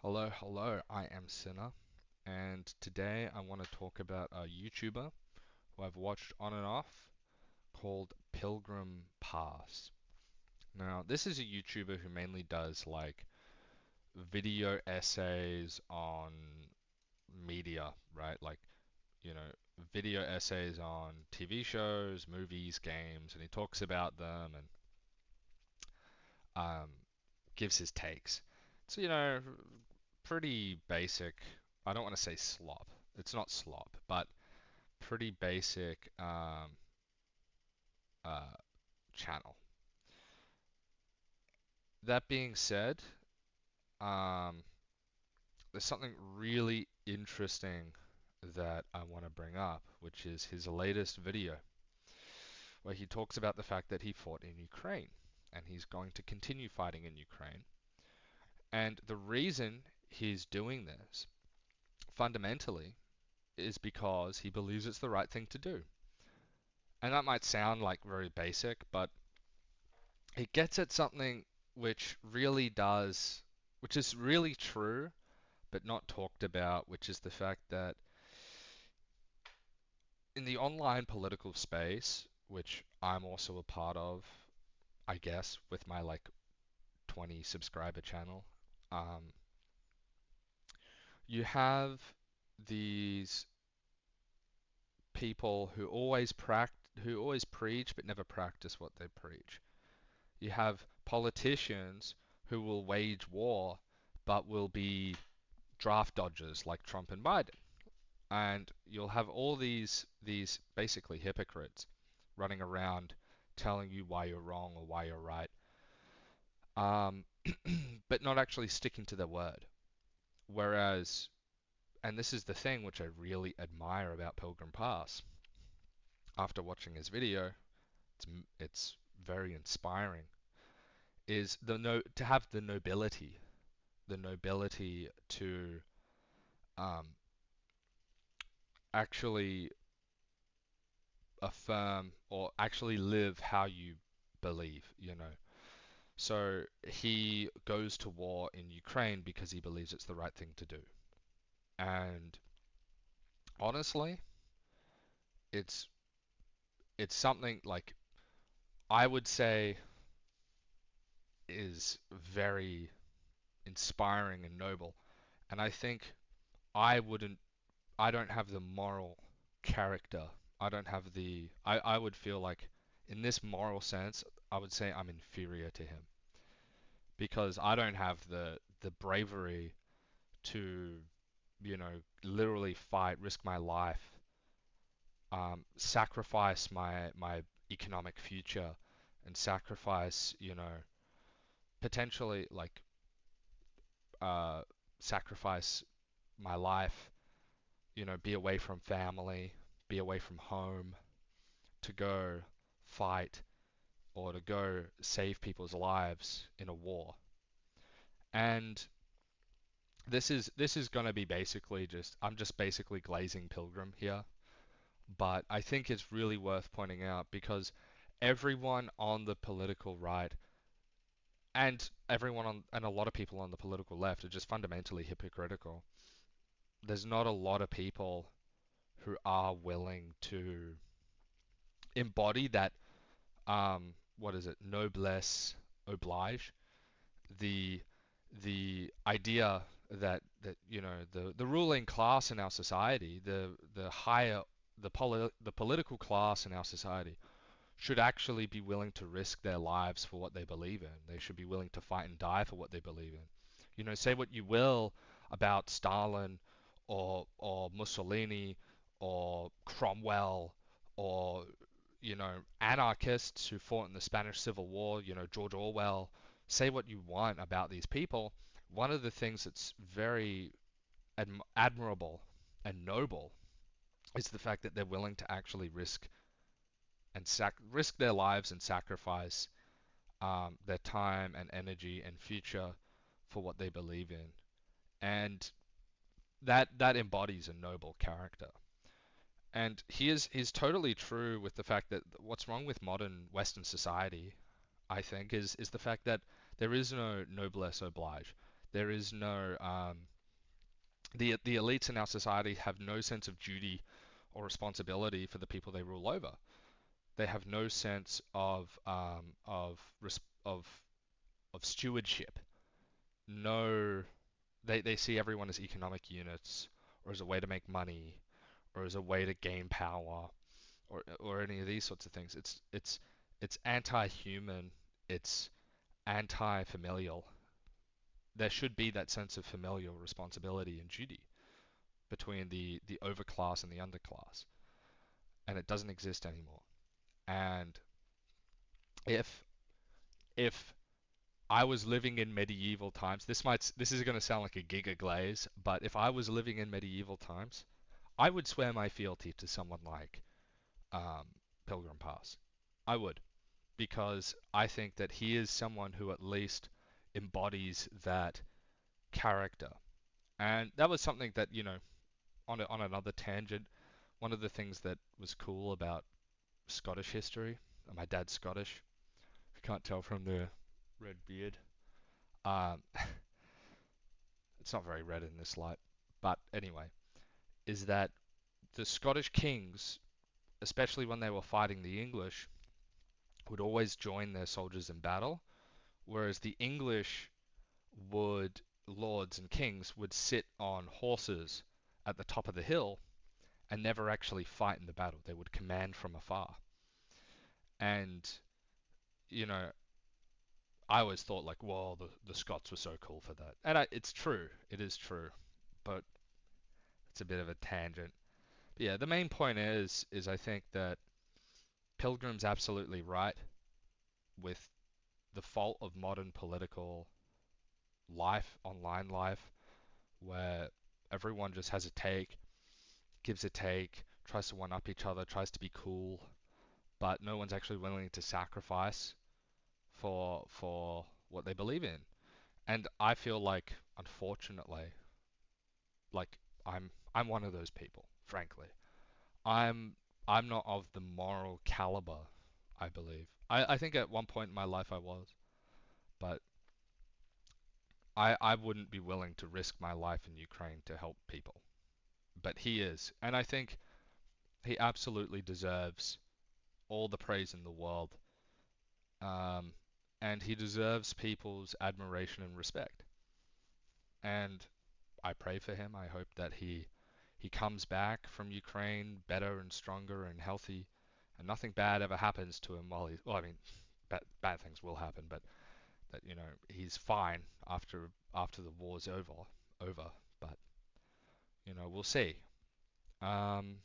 Hello, hello, I am Sinner, and today I want to talk about a YouTuber who I've watched on and off called PilgrimsPass. Now, this is a YouTuber who mainly does like video essays on media, right? Video essays on TV shows, movies, games, and he talks about them and um, gives his takes. So, pretty basic. I don't want to say slop. It's not slop, but pretty basic uh, channel. That being said, um, there's something really interesting that I want to bring up, which is his latest video, where he talks about the fact that he fought in Ukraine and he's going to continue fighting in Ukraine. And the reason he's doing this fundamentally is because he believes it's the right thing to do. And that might sound like very basic, but it gets at something which is really true, but not talked about, which is the fact that in the online political space, which I'm also a part of, I guess, with my like 20 subscriber channel, um, you have these people who always preach but never practice what they preach. You have politicians who will wage war but will be draft dodgers like Trump and Biden. And you'll have all these basically hypocrites running around telling you why you're wrong or why you're right, um, but not actually sticking to their word. Whereas, and this is the thing which I really admire about Pilgrim Pass. After watching his video, it's very inspiring. Is the no to have the nobility to um, actually affirm or actually live how you believe, So he goes to war in Ukraine because he believes it's the right thing to do. And honestly, it's it's something like I would say is very inspiring and noble. And I think I wouldn't I don't have the moral character. I don't have I would feel like in this moral sense, I would say I'm inferior to him because I don't have the bravery to, literally fight, risk my life, sacrifice my economic future, and sacrifice, potentially like uh, sacrifice my life, be away from family, be away from home to go fight or to go save people's lives in a war. And this is going to be basically just I'm just basically glazing Pilgrim here, but I think it's really worth pointing out because everyone on the political right and a lot of people on the political left are just fundamentally hypocritical. There's not a lot of people who are willing to embody that what is it, noblesse oblige, the the idea that the ruling class in our society, the higher the political class in our society should actually be willing to risk their lives for what they believe in. They should be willing to fight and die for what they believe in. Say what you will about Stalin or Mussolini or Cromwell or anarchists who fought in the Spanish Civil War, George Orwell. Say what you want about these people. One of the things that's very admirable and noble is the fact that they're willing to actually risk their lives and sacrifice their time and energy and future for what they believe in, and that embodies a noble character. And he's totally true with the fact that what's wrong with modern Western society, I think, is the fact that there is no noblesse oblige. There is no the elites in our society have no sense of duty or responsibility for the people they rule over. They have no sense of of stewardship. No, they see everyone as economic units, or as a way to make money, or as a way to gain power, or any of these sorts of things. It's anti-human. It's anti-familial. There should be that sense of familial responsibility and duty between the overclass and the underclass, and it doesn't exist anymore. And if if I was living in medieval times, this is going to sound like a giga glaze, but if I was living in medieval times, I would swear my fealty to someone like um, Pilgrim Pass. I would, because I think that he is someone who at least embodies that character. And that was something that, on another tangent, one of the things that was cool about Scottish history, and my dad's Scottish, if you can't tell from the red beard, um, it's not very red in this light, but anyway, is that the Scottish kings, especially when they were fighting the English, would always join their soldiers in battle, whereas the English would, lords and kings, would sit on horses at the top of the hill and never actually fight in the battle. They would command from afar. And, you know, I always thought like, well, the Scots were so cool for that. And it's true. It is true. But it's a bit of a tangent. But yeah, the main point is I think that Pilgrim's absolutely right with the fault of modern political life, online life, where everyone just has a take, gives a take, tries to one up each other, tries to be cool, but no one's actually willing to sacrifice for what they believe in. And I feel like, unfortunately, like I'm one of those people, frankly. I'm I'm not of the moral caliber, I believe. I think at one point in my life I was, but I wouldn't be willing to risk my life in Ukraine to help people. But he is, and I think he absolutely deserves all the praise in the world. Um, and he deserves people's admiration and respect. And I pray for him. I hope that he comes back from Ukraine better and stronger and healthy, and nothing bad ever happens to him while he's. Well, I mean, bad things will happen, but that he's fine after the war's over. But we'll see. Um,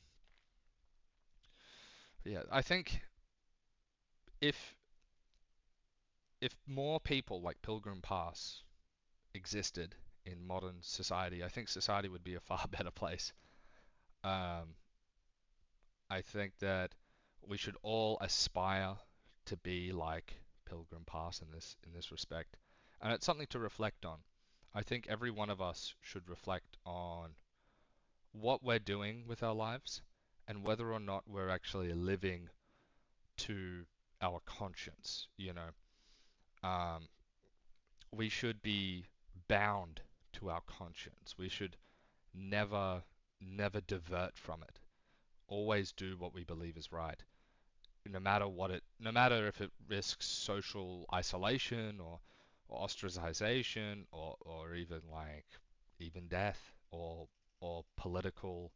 yeah, I think if if more people like Pilgrim Pass existed in modern society, I think society would be a far better place. Um, I think that we should all aspire to be like Pilgrim Pass in this respect, and it's something to reflect on. I think every one of us should reflect on what we're doing with our lives and whether or not we're actually living to our conscience. Um, we should be bound to our conscience. We should never, never divert from it. Always do what we believe is right, no matter if it risks social isolation or ostracization or even even death or political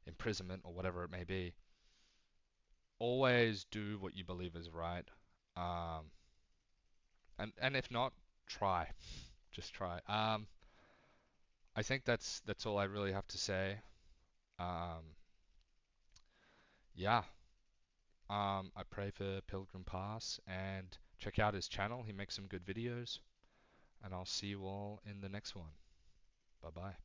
imprisonment or whatever it may be. Always do what you believe is right. Um, and if not, try. Just try. I think that's all I really have to say. Um, yeah. I pray for Pilgrim Pass and check out his channel. He makes some good videos. And I'll see you all in the next one. Bye bye.